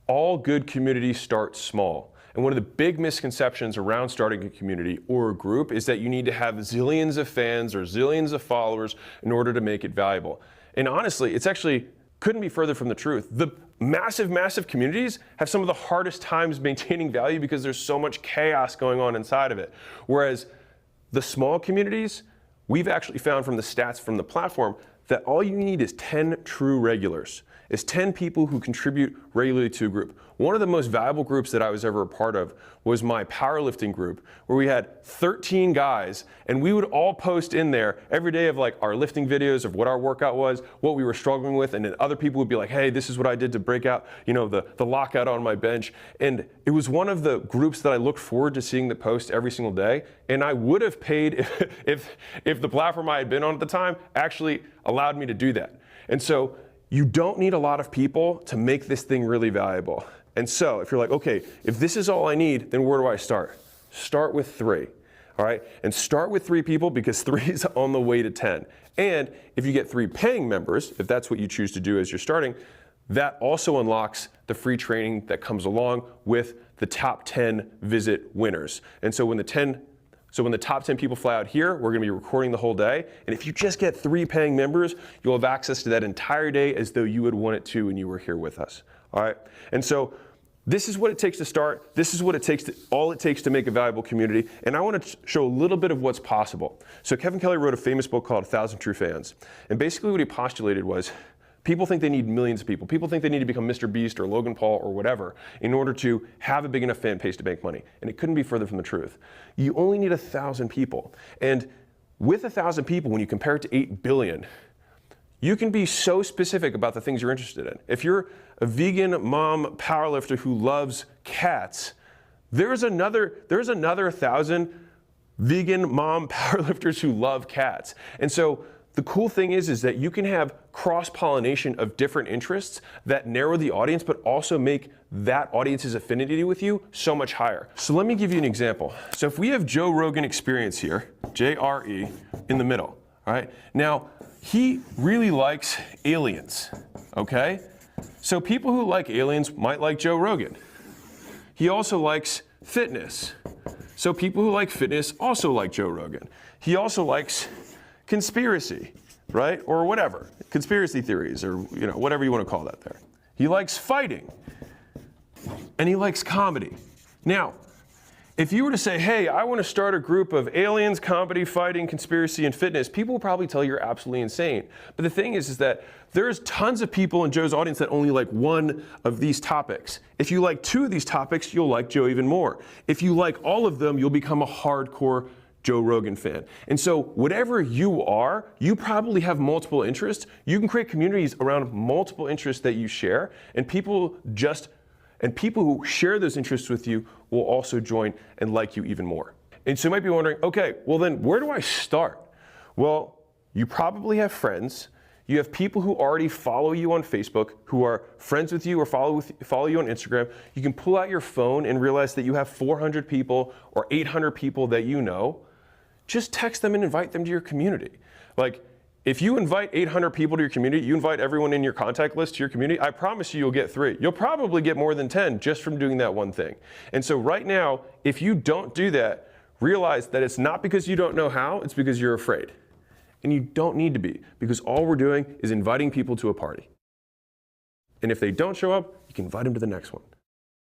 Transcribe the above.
all good communities start small. And one of the big misconceptions around starting a community or a group is that you need to have zillions of fans or zillions of followers in order to make it valuable. And honestly, it's actually couldn't be further from the truth. The massive communities have some of the hardest times maintaining value because there's so much chaos going on inside of it. Whereas the small communities, we've actually found from the stats from the platform that all you need is 10 true regulars. Is 10 people who contribute regularly to a group. One of the most valuable groups that I was ever a part of was my powerlifting group, where we had 13 guys, and we would all post in there every day of like our lifting videos of what our workout was, what we were struggling with, and then other people would be like, hey, this is what I did to break out, you know, the lockout on my bench. And it was one of the groups that I looked forward to seeing the post every single day, and I would have paid if the platform I had been on at the time actually allowed me to do that. And so you don't need a lot of people to make this thing really valuable. And so if you're like, okay, if this is all I need, then where do I start? Start with 3, all right? And start with 3 people because 3 is on the way to 10. And if you get 3 paying members, if that's what you choose to do as you're starting, that also unlocks the free training that comes along with the top 10 visit winners. And so when the top 10 people fly out here, we're gonna be recording the whole day. And if you just get 3 paying members, you'll have access to that entire day as though you would want it to when you were here with us, all right? And so this is what it takes to start. This is what it takes all it takes to make a valuable community. And I wanna show a little bit of what's possible. So Kevin Kelly wrote a famous book called 1,000 True Fans. And basically what he postulated was, people think they need millions of people. People think they need to become Mr. Beast or Logan Paul or whatever in order to have a big enough fan base to make money. And it couldn't be further from the truth. You only need 1,000 people. And with 1,000 people, when you compare it to 8 billion, you can be so specific about the things you're interested in. If you're a vegan mom powerlifter who loves cats, there's another 1,000 vegan mom powerlifters who love cats. And so the cool thing is that you can have cross-pollination of different interests that narrow the audience, but also make that audience's affinity with you so much higher. So let me give you an example. So if we have Joe Rogan Experience here, JRE, in the middle, all right? Now, he really likes aliens, okay? So people who like aliens might like Joe Rogan. He also likes fitness. So people who like fitness also like Joe Rogan. He also likes conspiracy, right? Or whatever, conspiracy theories or whatever you want to call that there. He likes fighting and he likes comedy. Now, if you were to say, hey, I want to start a group of aliens, comedy, fighting, conspiracy, and fitness, people will probably tell you you're absolutely insane. But the thing is that there's tons of people in Joe's audience that only like one of these topics. If you like 2 of these topics, you'll like Joe even more. If you like all of them, you'll become a hardcore Joe Rogan fan. And so whatever you are, you probably have multiple interests. You can create communities around multiple interests that you share, and people who share those interests with you will also join and like you even more. And so you might be wondering, okay, well then where do I start? Well, you probably have friends. You have people who already follow you on Facebook, who are friends with you or follow you on Instagram. You can pull out your phone and realize that you have 400 people or 800 people that you know. Just text them and invite them to your community. Like, if you invite 800 people to your community, you invite everyone in your contact list to your community, I promise you'll get 3. You'll probably get more than 10 just from doing that one thing. And so right now, if you don't do that, realize that it's not because you don't know how, it's because you're afraid. And you don't need to be, because all we're doing is inviting people to a party. And if they don't show up, you can invite them to the next one.